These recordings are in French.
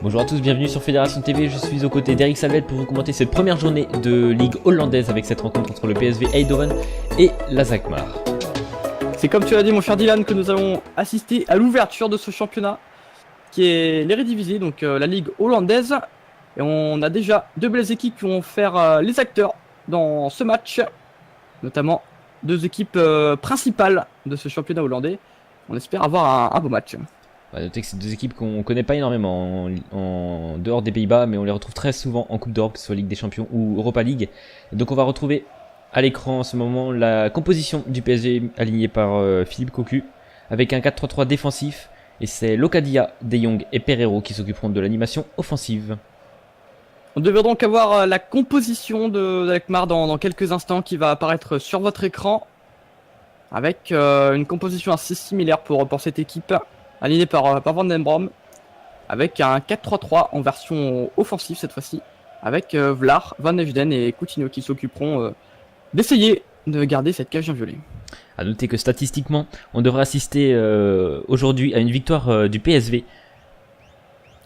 Bonjour à tous, bienvenue sur Fédération TV, je suis aux côtés d'Eric Salvette pour vous commenter cette première journée de Ligue hollandaise avec cette rencontre entre le PSV Eindhoven et l'Alkmaar. C'est comme tu l'as dit mon cher Dylan que nous allons assister à l'ouverture de ce championnat qui est l'Eredivisie, donc la Ligue hollandaise. Et on a déjà deux belles équipes qui vont faire les acteurs dans ce match, notamment deux équipes principales de ce championnat hollandais. On espère avoir un beau match. On va noter que c'est deux équipes qu'on ne connaît pas énormément en dehors des Pays-Bas, mais on les retrouve très souvent en Coupe d'Europe, que ce soit Ligue des Champions ou Europa League. Et donc on va retrouver à l'écran en ce moment la composition du PSG alignée par Philippe Cocu, avec un 4-3-3 défensif. Et c'est Locadia, De Jong et Pereiro qui s'occuperont de l'animation offensive. On devrait donc avoir la composition de l'Alkmaar dans quelques instants qui va apparaître sur votre écran. Avec une composition assez similaire pour cette équipe, alignée par Van den Brom. Avec un 4-3-3 en version offensive cette fois-ci. Avec Vlaar, Van Heijden et Coutinho qui s'occuperont d'essayer de garder cette cage en violet. A noter que statistiquement, on devrait assister aujourd'hui à une victoire du PSV.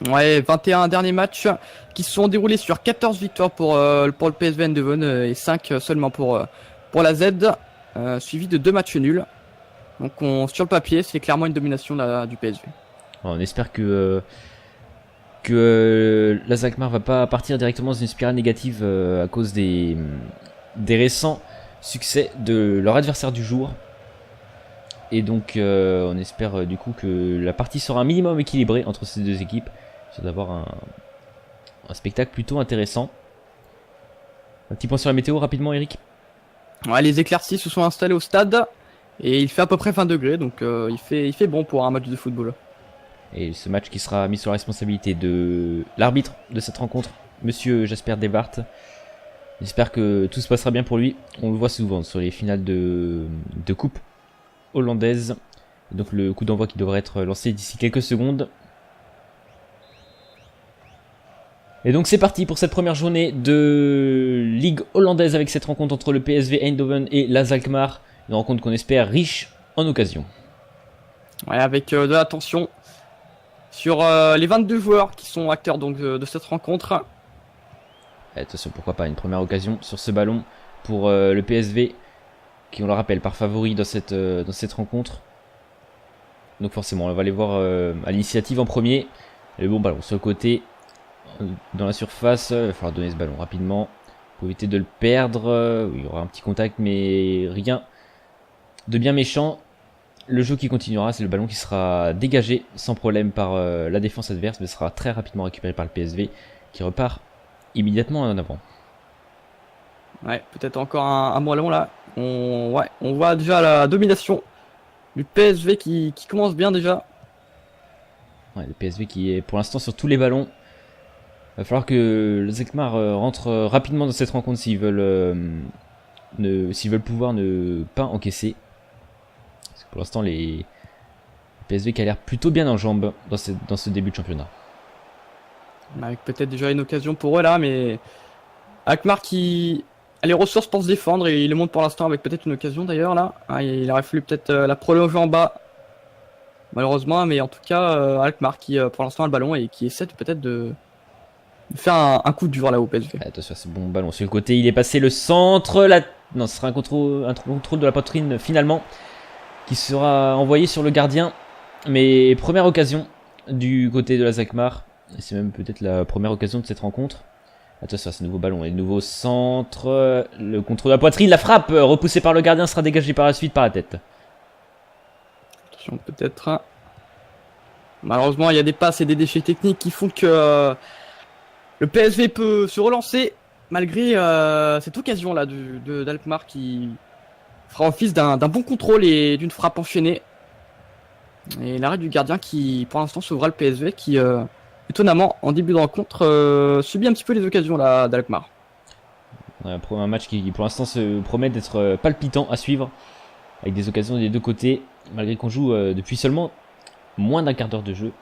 Ouais, 21 derniers matchs qui se sont déroulés sur 14 victoires pour le PSV Eindhoven et 5 seulement pour la Z, suivi de 2 matchs nuls. Donc sur le papier, c'est clairement une domination du PSV. Alors, on espère que l'Alkmaar va pas partir directement dans une spirale négative à cause des récents succès de leur adversaire du jour. Et donc on espère du coup que la partie sera un minimum équilibrée entre ces deux équipes, c'est d'avoir un spectacle plutôt intéressant. Un petit point sur la météo rapidement, Eric. Ouais, les éclaircies se sont installées au stade et il fait à peu près 20 degrés, donc il fait bon pour un match de football. Et ce match qui sera mis sur la responsabilité de l'arbitre de cette rencontre, Monsieur Jasper De Waart. J'espère que tout se passera bien pour lui. On le voit souvent sur les finales de coupe hollandaise. Et donc le coup d'envoi qui devrait être lancé d'ici quelques secondes. Et donc c'est parti pour cette première journée de Ligue hollandaise avec cette rencontre entre le PSV Eindhoven et l'Alkmaar. Une rencontre qu'on espère riche en occasions. Ouais, avec de l'attention sur les 22 joueurs qui sont acteurs donc de cette rencontre. Attention, pourquoi pas une première occasion sur ce ballon pour le PSV, qui on le rappelle part favori dans cette rencontre. Donc forcément on va aller voir à l'initiative en premier. Le bon ballon sur le côté, dans la surface, il va falloir donner ce ballon rapidement pour éviter de le perdre. Il y aura un petit contact mais rien de bien méchant. Le jeu qui continuera, c'est le ballon qui sera dégagé sans problème par la défense adverse, mais sera très rapidement récupéré par le PSV qui repart immédiatement en avant. Ouais, peut-être encore un ballon là. On voit déjà la domination du PSV qui commence bien déjà. Ouais, le PSV qui est pour l'instant sur tous les ballons. Il va falloir que les Alkmaar rentrent rapidement dans cette rencontre s'ils veulent pouvoir ne pas encaisser. Parce que pour l'instant, les PSV qui a l'air plutôt bien en jambes dans ce début de championnat. Avec peut-être déjà une occasion pour eux là, mais Alkmaar qui a les ressources pour se défendre et il le montre pour l'instant avec peut-être une occasion d'ailleurs là. Il aurait fallu peut-être la prolonger en bas, malheureusement, mais en tout cas Alkmaar qui pour l'instant a le ballon et qui essaie peut-être de faire un coup dur là au PSV. Attention, c'est bon ballon sur le côté, il est passé le centre. Non, ce sera un contrôle de la poitrine finalement qui sera envoyé sur le gardien. Mais première occasion du côté de la Alkmaar. Et c'est même peut-être la première occasion de cette rencontre. Attention à ce nouveau ballon et le nouveau centre. Le contrôle de la poitrine, la frappe repoussée par le gardien sera dégagée par la suite par la tête. Attention peut-être. Malheureusement il y a des passes et des déchets techniques qui font que le PSV peut se relancer malgré cette occasion là d'Alkmaar qui fera office d'un bon contrôle et d'une frappe enchaînée. Et l'arrêt du gardien qui pour l'instant sauvera le PSV qui étonnamment en début de rencontre subit un petit peu les occasions là d'Alkmaar. Un match qui pour l'instant se promet d'être palpitant à suivre, avec des occasions des deux côtés, malgré qu'on joue depuis seulement moins d'un quart d'heure de jeu.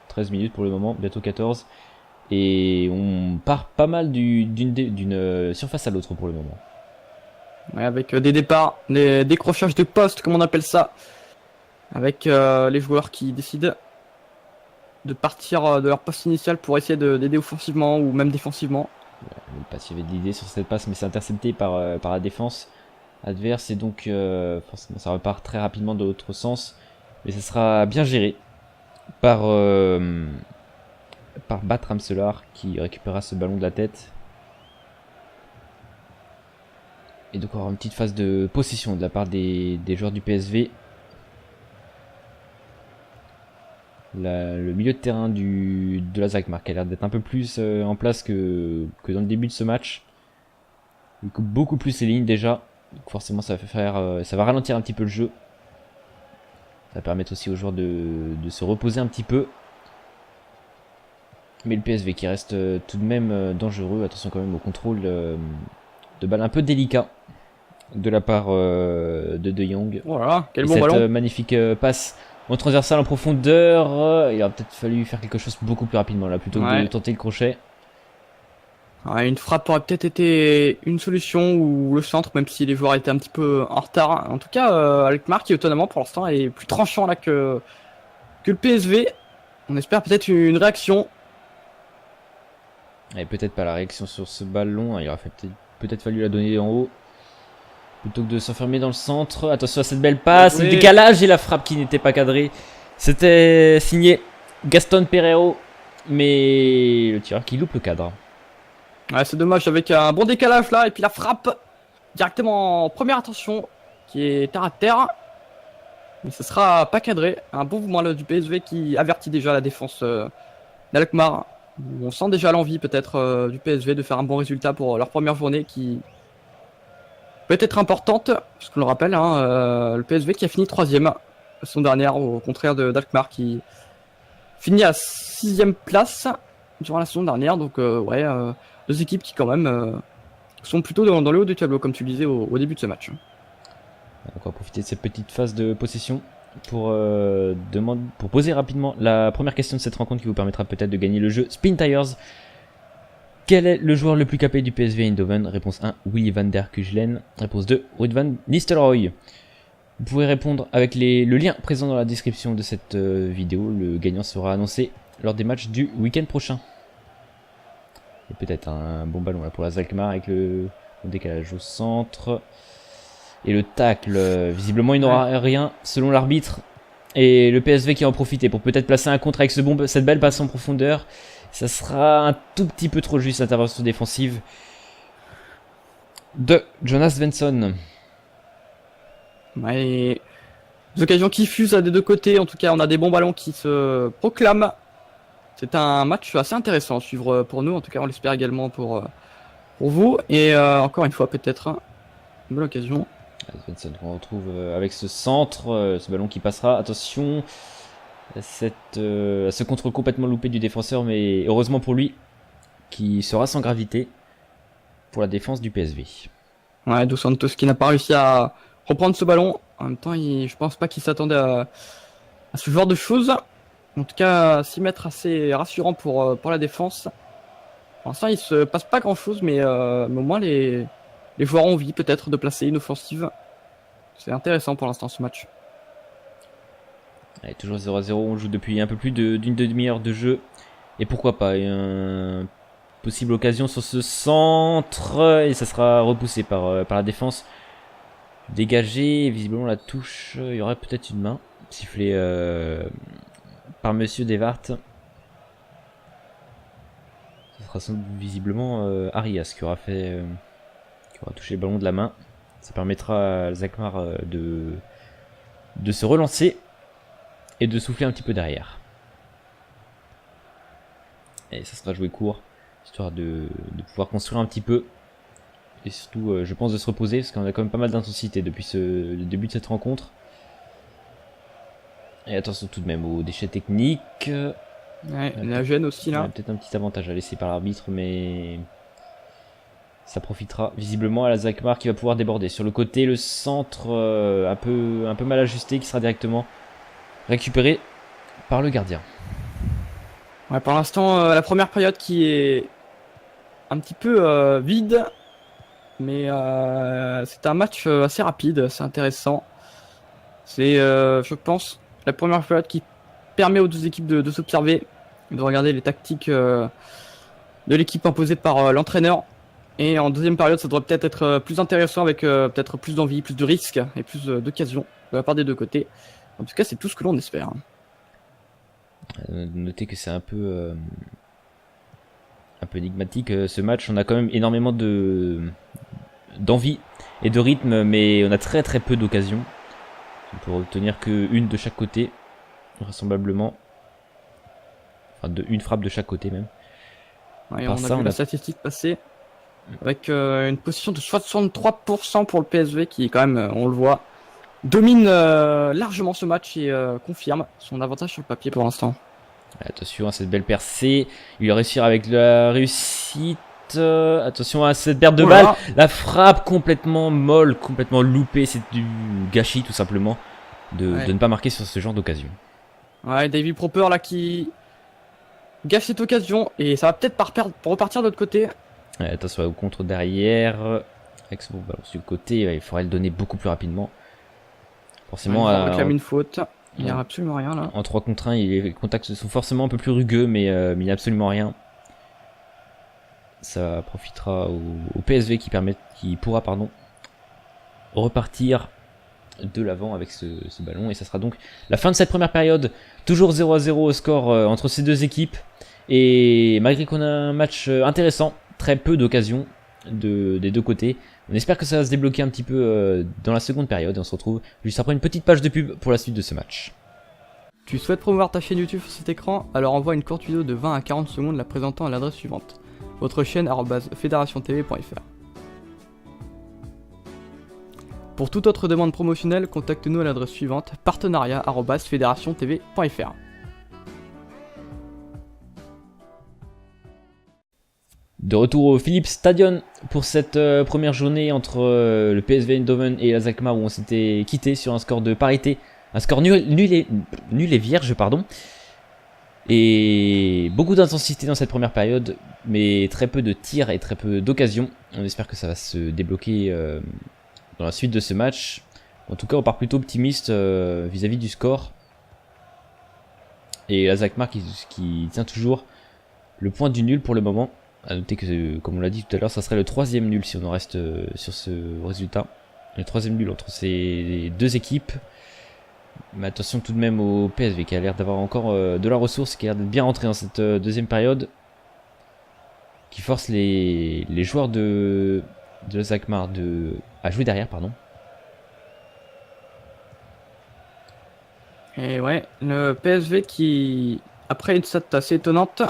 13 minutes pour le moment, bientôt 14. Et on part pas mal d'une surface à l'autre pour le moment. Ouais, avec des départs, des décrochages de poste comme on appelle ça. Avec les joueurs qui décident de partir de leur poste initial pour essayer d'aider offensivement ou même défensivement. Le pass, il y avait de l'idée sur cette passe, mais c'est intercepté par la défense adverse. Et donc, forcément, ça repart très rapidement de l'autre sens. Mais ça sera bien géré par Bat Ramselar qui récupérera ce ballon de la tête. Et donc, on aura une petite phase de possession de la part des joueurs du PSV. Le milieu de terrain de la Alkmaar a l'air d'être un peu plus en place que dans le début de ce match. Il coupe beaucoup plus les lignes déjà. Donc forcément ça va ralentir un petit peu le jeu. Ça va permettre aussi aux joueurs de se reposer un petit peu. Mais le PSV qui reste tout de même dangereux. Attention quand même au contrôle de balle un peu délicat de la part de Jong. Voilà, quel Et bon cette ballon. magnifique passe en transversal en profondeur. Il aurait peut-être fallu faire quelque chose beaucoup plus rapidement là plutôt que de tenter le crochet. Ouais, une frappe aurait peut-être été une solution, ou le centre, même si les joueurs étaient un petit peu en retard. En tout cas, Alkmaar qui étonnamment pour l'instant est plus tranchant là que le PSV. On espère peut-être une réaction. Et peut-être pas la réaction sur ce ballon. Il aurait peut-être fallu la donner en haut plutôt que de s'enfermer dans le centre. Attention à cette belle passe, le décalage et la frappe qui n'était pas cadrée. C'était signé Gaston Pereiro, mais le tireur qui loupe le cadre. Ouais, c'est dommage avec un bon décalage là, et puis la frappe directement en première intention qui est terre à terre. Mais ce sera pas cadré. Un bon mouvement là du PSV qui avertit déjà la défense d'Alkmaar. On sent déjà l'envie peut-être du PSV de faire un bon résultat pour leur première journée qui peut être importante, parce qu'on le rappelle, le PSV qui a fini 3ème la saison dernière, au contraire d'Alkmaar qui finit à 6ème place durant la saison dernière. Donc deux équipes qui quand même sont plutôt dans le haut du tableau, comme tu le disais au début de ce match. On va profiter de cette petite phase de possession pour poser rapidement la première question de cette rencontre qui vous permettra peut-être de gagner le jeu Spin Tires. Quel est le joueur le plus capé du PSV Eindhoven? Réponse 1, Willy van der Kugelen. Réponse 2, Ruud van Nistelrooy. Vous pouvez répondre avec le lien présent dans la description de cette vidéo. Le gagnant sera annoncé lors des matchs du week-end prochain. Et peut-être un bon ballon là pour la Alkmaar avec le décalage au centre. Et le tacle, visiblement il n'aura rien selon l'arbitre. Et le PSV qui en profite pour peut-être placer un contre avec cette belle passe en profondeur. Ça sera un tout petit peu trop juste l'intervention défensive de Jonas Svensson. Ouais, des occasions qui fusent des deux côtés. En tout cas, on a des bons ballons qui se proclament. C'est un match assez intéressant à suivre pour nous. En tout cas, on l'espère également pour vous. Et encore une fois, peut-être une bonne occasion. Svensson qu'on retrouve avec ce centre, ce ballon qui passera. Attention à ce contrôle complètement loupé du défenseur, mais heureusement pour lui, qui sera sans gravité pour la défense du PSV. Ouais, Dos Santos qui n'a pas réussi à reprendre ce ballon. En même temps, je pense pas qu'il s'attendait à ce genre de choses. En tout cas, 6 mètres assez rassurant pour la défense. Pour l'instant, il se passe pas grand chose, mais au moins les joueurs ont envie peut-être de placer une offensive. C'est intéressant pour l'instant ce match. Allez, toujours 0-0, on joue depuis un peu plus d'une demi-heure de jeu. Et pourquoi pas une possible occasion sur ce centre. Et ça sera repoussé par la défense. Dégagé, visiblement la touche, il y aurait peut-être une main sifflée par Monsieur Devart. Ce sera visiblement Arias qui aura touché le ballon de la main. Ça permettra à Alkmaar de se relancer et de souffler un petit peu derrière. Et ça sera joué court, histoire de pouvoir construire un petit peu. Et surtout, je pense, de se reposer, parce qu'on a quand même pas mal d'intensité depuis le début de cette rencontre. Et attention tout de même aux déchets techniques. Ouais, la gêne aussi là. Peut-être un petit avantage à laisser par l'arbitre, mais ça profitera visiblement à la Alkmaar qui va pouvoir déborder. Sur le côté, le centre un peu mal ajusté qui sera directement récupéré par le gardien. Ouais, pour l'instant, la première période qui est un petit peu vide. Mais c'est un match assez rapide, c'est intéressant. C'est, je pense, la première période qui permet aux deux équipes de s'observer, de regarder les tactiques de l'équipe imposée par l'entraîneur. Et en deuxième période, ça devrait peut-être être plus intéressant avec peut-être plus d'envie, plus de risques et plus d'occasions de la part des deux côtés. En tout cas, c'est tout ce que l'on espère. Notez que c'est un peu énigmatique ce match. On a quand même énormément d'envie et de rythme, mais on a très très peu d'occasions. On peut retenir qu'une de chaque côté, vraisemblablement. Enfin, une frappe de chaque côté même. Ouais, on a vu la statistique passer avec une position de 63% pour le PSV qui, quand même, on le voit, domine largement ce match et confirme son avantage sur le papier pour l'instant. Attention à cette belle percée. Il va réussir avec la réussite. Attention à cette perte de balle. La frappe complètement molle, complètement loupée. C'est du gâchis tout simplement de ne pas marquer sur ce genre d'occasion. Ouais, David Proper là qui gâche cette occasion et ça va peut-être pour repartir de l'autre côté. Ouais, attention au contre derrière. Avec ce ballon sur le côté, il faudrait le donner beaucoup plus rapidement. Forcément, on réclame une faute. Il n'y a absolument rien là. En 3 contre 1, les contacts sont forcément un peu plus rugueux, mais il n'y a absolument rien. Ça profitera au PSV qui pourra repartir de l'avant avec ce ballon. Et ça sera donc la fin de cette première période. Toujours 0-0 au score entre ces deux équipes. Et malgré qu'on a un match intéressant, très peu d'occasions des deux côtés. On espère que ça va se débloquer un petit peu dans la seconde période. Et on se retrouve juste après une petite page de pub pour la suite de ce match. Tu souhaites promouvoir ta chaîne YouTube sur cet écran? Alors envoie une courte vidéo de 20 à 40 secondes la présentant à l'adresse suivante: votre chaîne @fédérationtv.fr. Pour toute autre demande promotionnelle, contacte-nous à l'adresse suivante: partenariat@fédérationtv.fr. De retour au Philips Stadion pour cette première journée entre le PSV Eindhoven et l'AZ Alkmaar, où on s'était quitté sur un score de parité, un score nul et vierge, pardon. Et beaucoup d'intensité dans cette première période, mais très peu de tirs et très peu d'occasions. On espère que ça va se débloquer dans la suite de ce match. En tout cas, on part plutôt optimiste vis-à-vis du score. Et l'AZ Alkmaar qui tient toujours le point du nul pour le moment. A noter que, comme on l'a dit tout à l'heure, ça serait le 3e nul si on en reste sur ce résultat. Le 3e nul entre ces deux équipes. Mais attention tout de même au PSV qui a l'air d'avoir encore de la ressource, qui a l'air d'être bien rentré dans cette deuxième période. Qui force les joueurs de l'AZ Alkmaar à jouer derrière, pardon. Et ouais, le PSV qui, après une stat assez étonnante,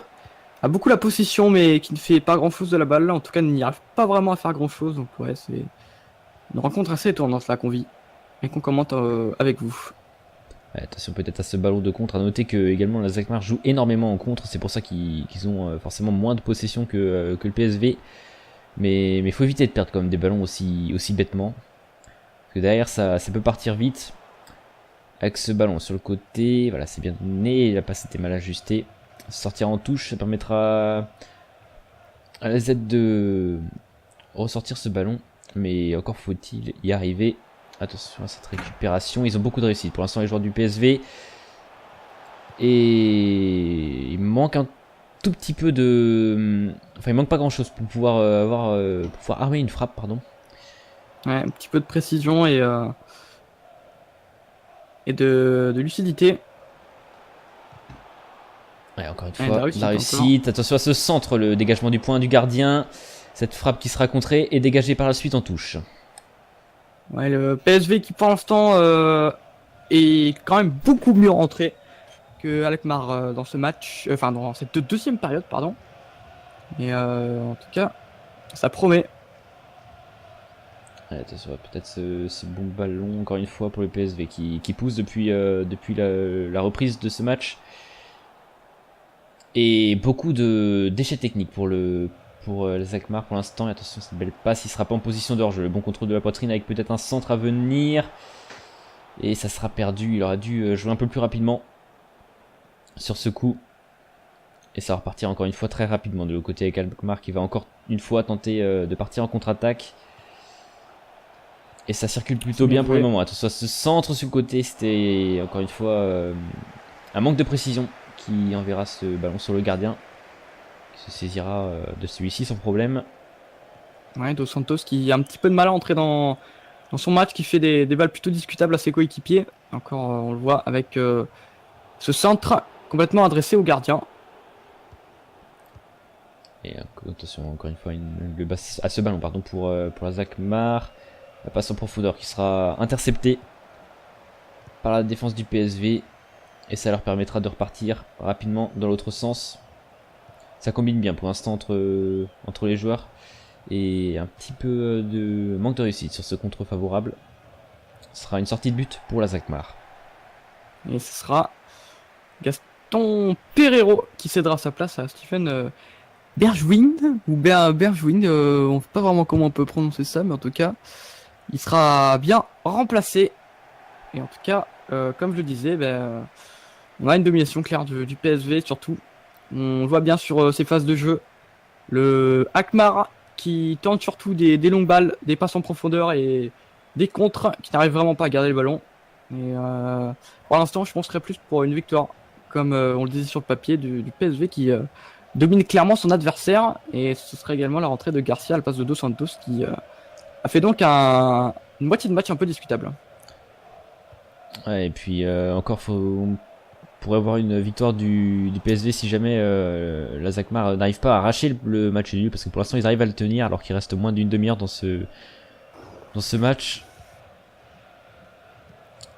a beaucoup la possession mais qui ne fait pas grand chose de la balle. En tout cas, n'y arrive pas vraiment à faire grand chose. Donc ouais, c'est une rencontre assez étonnante là qu'on vit et qu'on commente avec vous. Ouais, attention peut-être à ce ballon de contre. À noter que également l'AZ Alkmaar joue énormément en contre. C'est pour ça qu'ils ont forcément moins de possession que le PSV. Mais il faut éviter de perdre quand même des ballons aussi bêtement. Parce que derrière ça peut partir vite. Avec ce ballon sur le côté, voilà, c'est bien donné. La passe était mal ajustée. Sortir en touche, ça permettra à la Z de ressortir ce ballon. Mais encore faut-il y arriver. Attention à cette récupération. Ils ont beaucoup de réussite pour l'instant les joueurs du PSV. Et il manque un tout petit peu de... Enfin il manque pas grand chose pour pouvoir pour pouvoir armer une frappe, pardon. Ouais, un petit peu de précision et de lucidité. Ouais, encore une fois, la réussite. Attention à ce centre, le dégagement du point du gardien. Cette frappe qui sera contrée et dégagée par la suite en touche. Ouais, le PSV qui pour l'instant est quand même beaucoup mieux rentré que Alkmaar dans ce match, enfin dans cette deuxième période, pardon. Et en tout cas, ça promet. Ouais, attention, peut-être ce bon ballon encore une fois pour le PSV qui pousse depuis la reprise de ce match. Et beaucoup de déchets techniques pour l'AZ Alkmaar pour l'instant. Et attention, cette belle passe, il sera pas en position de hors-jeu. Le bon contrôle de la poitrine avec peut-être un centre à venir. Et ça sera perdu. Il aurait dû jouer un peu plus rapidement sur ce coup. Et ça va repartir encore une fois très rapidement de l'autre côté avec Alkmaar qui va encore une fois tenter de partir en contre-attaque. Et ça circule plutôt bien pour le moment. Attention à ce centre sur le côté. C'était encore une fois Un manque de précision qui enverra ce ballon sur le gardien, qui se saisira de celui-ci sans problème. Ouais, Dos Santos qui a un petit peu de mal à entrer dans son match, qui fait des balles plutôt discutables à ses coéquipiers. Encore, on le voit avec ce centre complètement adressé au gardien. Et attention, encore une fois, le bas à ce ballon pardon, pour l'Azakmar. La passe en profondeur qui sera interceptée par la défense du PSV. Et ça leur permettra de repartir rapidement dans l'autre sens. Ça combine bien pour l'instant entre les joueurs. Et un petit peu de manque de réussite sur ce contre favorable. Ce sera une sortie de but pour l'Azakmar. Et ce sera Gaston Pereiro qui cédera sa place à Stephen Bergwijn. Ou Bergwijn, on ne sait pas vraiment comment on peut prononcer ça, mais en tout cas, il sera bien remplacé. Et en tout cas, comme je le disais, on a une domination claire du PSV surtout. On voit bien sur ces phases de jeu le Alkmaar qui tente surtout des longues balles, des passes en profondeur et des contres qui n'arrivent vraiment pas à garder le ballon. Et pour l'instant, je penserais plus pour une victoire, comme on le disait sur le papier, du PSV qui domine clairement son adversaire. Et ce serait également la rentrée de Garcia à la place de Dos Santos qui a fait donc une moitié de match un peu discutable. Ouais, et puis encore, on pourrait avoir une victoire du PSV si jamais l'Azakmar n'arrive pas à arracher le match nul, parce que pour l'instant ils arrivent à le tenir alors qu'il reste moins d'une demi-heure dans ce match.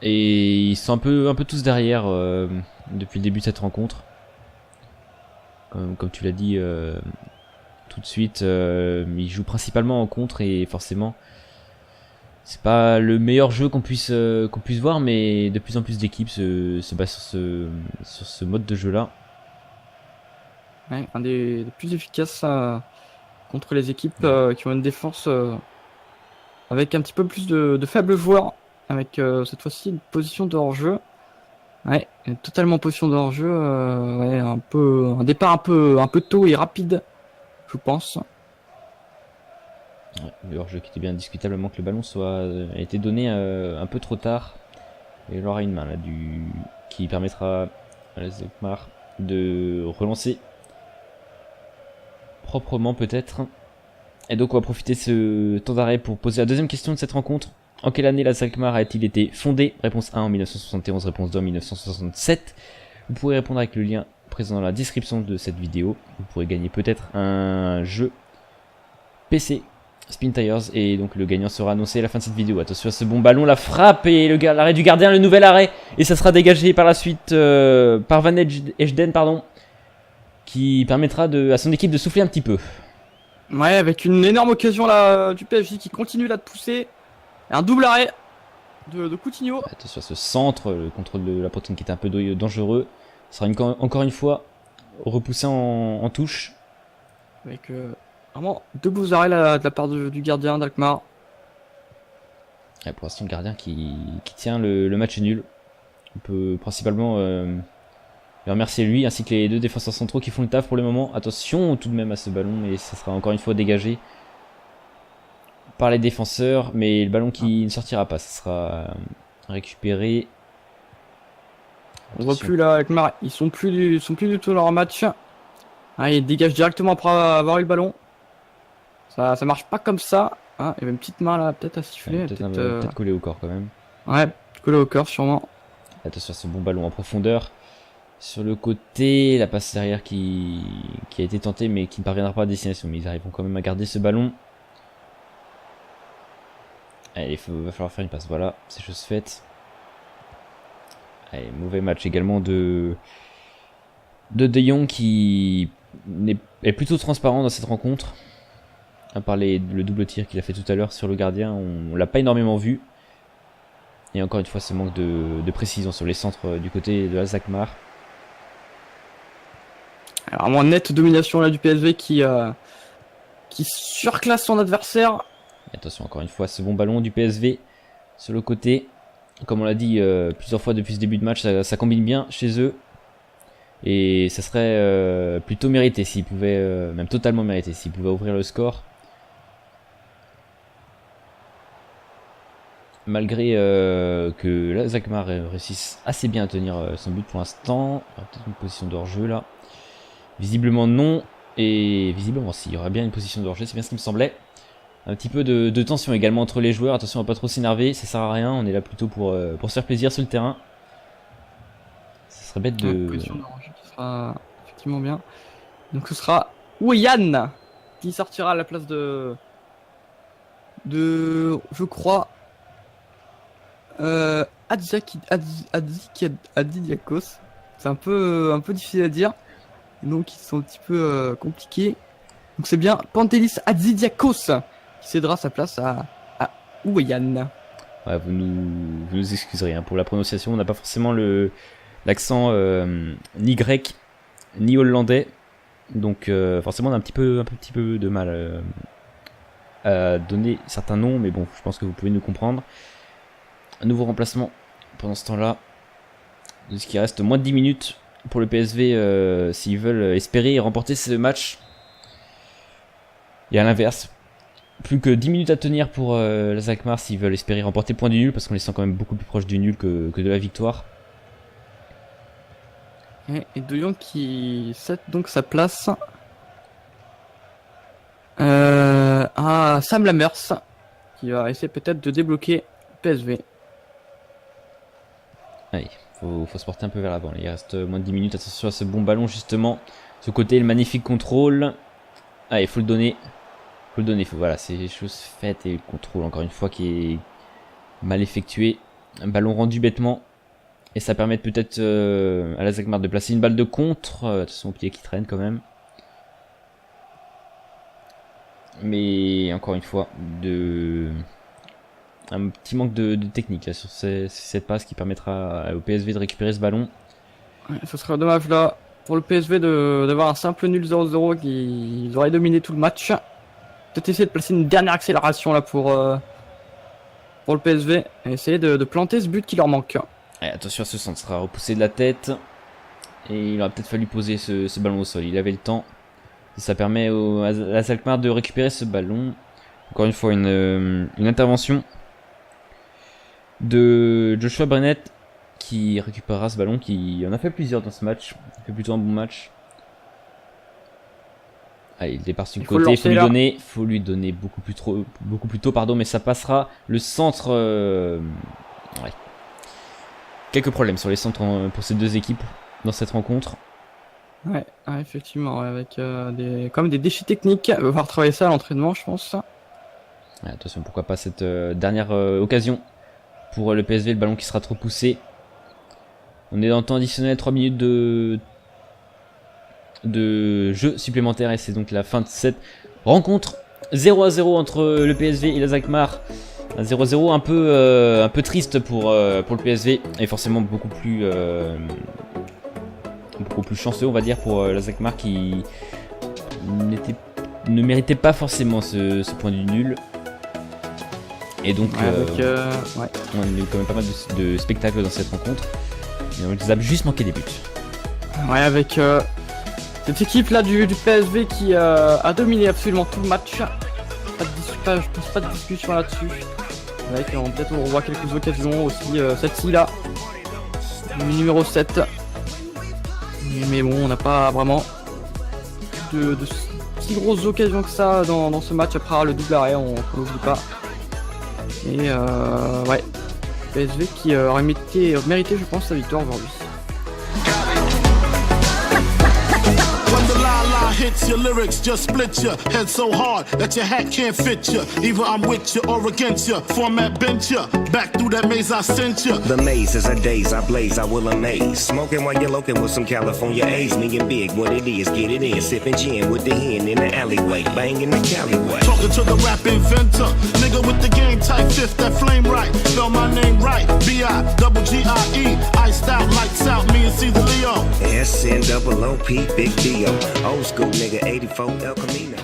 Et ils sont un peu tous derrière depuis le début de cette rencontre. Comme tu l'as dit tout de suite, ils jouent principalement en contre et forcément c'est pas le meilleur jeu qu'on puisse voir, mais de plus en plus d'équipes se basent sur ce mode de jeu là. Ouais, un des plus efficaces contre les équipes qui ont une défense avec un petit peu plus de faibles joueurs, avec cette fois-ci une position de hors-jeu. Ouais, totalement position de hors-jeu, ouais, un départ un peu tôt et rapide, je pense. Ouais, le hors-jeu qui était bien discutablement que le ballon a été donné un peu trop tard. Et il aura une main là qui permettra à l'Azakmar de relancer proprement peut-être. Et donc on va profiter de ce temps d'arrêt pour poser la deuxième question de cette rencontre. En quelle année l'Azakmar a-t-il été fondé? Réponse 1 en 1971, réponse 2 en 1967. Vous pourrez répondre avec le lien présent dans la description de cette vidéo. Vous pourrez gagner peut-être un jeu PC Spin Tires, et donc le gagnant sera annoncé à la fin de cette vidéo. Attention à ce bon ballon, la frappe et l'arrêt du gardien, le nouvel arrêt, et ça sera dégagé par la suite par Van Ejden, pardon, qui permettra à son équipe de souffler un petit peu. Ouais, avec une énorme occasion là du PSG qui continue là de pousser, et un double arrêt de Coutinho. Attention à ce centre, le contrôle de la poitrine qui était un peu dangereux. Ça sera encore une fois repoussé en touche. Avec vraiment deux beaux arrêts là, de la part du gardien d'Alkmaar. Et pour l'instant, le gardien qui tient le match nul. On peut principalement le remercier lui, ainsi que les deux défenseurs centraux qui font le taf pour le moment. Attention tout de même à ce ballon, et ça sera encore une fois dégagé par les défenseurs. Mais le ballon qui ne sortira pas, ça sera récupéré. On voit plus là, Alkmaar, ils sont plus du tout dans leur match. Ah, ils dégagent directement après avoir eu le ballon. Ça marche pas comme ça. Ah, il y avait une petite main là, peut-être à siffler. Peut-être collé au corps quand même. Ouais, collé au corps sûrement. Attention à ce bon ballon en profondeur. Sur le côté, la passe derrière qui a été tentée mais qui ne parviendra pas à destination. Mais ils arriveront quand même à garder ce ballon. Allez, va falloir faire une passe. Voilà, c'est chose faite. Allez, mauvais match également de De Jong qui est plutôt transparent dans cette rencontre. À part le double tir qu'il a fait tout à l'heure sur le gardien, on l'a pas énormément vu. Et encore une fois, ce manque de précision sur les centres du côté de l'Azakmar. Alors, vraiment nette domination là du PSV qui surclasse son adversaire. Et attention, encore une fois, ce bon ballon du PSV sur le côté. Comme on l'a dit plusieurs fois depuis ce début de match, ça combine bien chez eux. Et ça serait plutôt mérité s'ils pouvaient, même totalement mérité, s'ils pouvaient ouvrir le score. malgré que la Alkmaar réussisse assez bien à tenir son but pour l'instant. Il y aura peut-être une position de hors-jeu là. Visiblement non, et visiblement si, il y aura bien une position de hors-jeu, c'est bien ce qui me semblait. Un petit peu de tension également entre les joueurs, attention à pas trop s'énerver, ça sert à rien, on est là plutôt pour se faire plaisir sur le terrain. Ce serait bête de... Position de hors-jeu qui sera effectivement bien. Donc ce sera Ouyan qui sortira à la place de je crois Adidiakos. C'est un peu difficile à dire. Donc ils sont un petit peu compliqués. Donc c'est bien Pantelis Adidiakos qui cédera sa place à Ouyan. Ouais, vous nous excuserez hein, pour la prononciation, on n'a pas forcément l'accent ni grec ni hollandais. Donc forcément on a un petit peu de mal à donner certains noms, mais bon, je pense que vous pouvez nous comprendre. Un nouveau remplacement pendant ce temps-là, de ce qui reste moins de 10 minutes pour le PSV s'ils veulent espérer remporter ce match. Et à l'inverse, plus que 10 minutes à tenir pour la Alkmaar s'ils veulent espérer remporter point du nul, parce qu'on les sent quand même beaucoup plus proches du nul que de la victoire. Et De Jong qui cède donc sa place à Sam Lammers qui va essayer peut-être de débloquer PSV. Allez, faut se porter un peu vers l'avant. Il reste moins de 10 minutes. Attention à ce bon ballon justement. Ce côté, le magnifique contrôle. Allez, faut le donner. Voilà, c'est les choses faites et le contrôle encore une fois qui est mal effectué. Un ballon rendu bêtement. Et ça permet peut-être à la Alkmaar de placer une balle de contre. Attention au pied qui traîne quand même. Mais encore une fois, un petit manque de technique là, sur cette passe qui permettra au PSV de récupérer ce ballon. Ouais, ce serait dommage là pour le PSV d'avoir un simple nul 0-0 qui aurait dominé tout le match. Peut-être essayer de placer une dernière accélération là pour le PSV et essayer de planter ce but qui leur manque. Allez, attention à ce centre, sera repoussé de la tête. Et il aurait peut-être fallu poser ce ballon au sol, il avait le temps. Et ça permet à la Alkmaar de récupérer ce ballon. Encore une fois, une intervention de Joshua Brennett qui récupérera ce ballon, qui en a fait plusieurs dans ce match. Il fait plutôt un bon match. Allez, il départ sur le côté, il faut lui donner beaucoup plus tôt, mais ça passera. Le centre... ouais. Quelques problèmes sur les centres pour ces deux équipes dans cette rencontre. Ouais, effectivement, avec comme des déchets techniques. Il va falloir travailler ça à l'entraînement, je pense. Ouais, attention, pourquoi pas cette dernière occasion pour le PSV, le ballon qui sera trop poussé. On est dans le temps additionnel, 3 minutes de jeu supplémentaire et c'est donc la fin de cette rencontre. 0-0 entre le PSV et la Alkmaar. Un 0-0 un peu triste pour le PSV et forcément beaucoup plus chanceux on va dire pour la Alkmaar qui ne méritait pas forcément ce point du nul. Et donc on a eu quand même pas mal de spectacles dans cette rencontre. Et on les a juste manqué des buts. Ouais, avec cette équipe là du PSV qui a dominé absolument tout le match. Je pense pas de discussion là-dessus. Avec peut-être on revoit quelques occasions aussi, celle-ci là, numéro 7. Mais bon, on n'a pas vraiment de si grosses occasions que ça dans ce match après le double arrêt, on n'oublie pas. Et ouais, PSV qui aurait mérité je pense sa victoire aujourd'hui. Hits your lyrics, just split your head so hard that your hat can't fit you. Either I'm with you or against you. Format bent you. Back through that maze I sent you. The maze is a daze I blaze, I will amaze. Smoking while you're loking with some California A's. Me and Big, what it is, get it in. Sipping gin with the hen in the alleyway. Banging the Caliway. Talking to the rap inventor. Nigga with the game type fifth, that flame right. Spell my name right. B-I-double-G-I-E. Iced out, lights out, me and Caesar Leo. S-N-double-O-P, Big D-O. Old school nigga, 84 El Camino.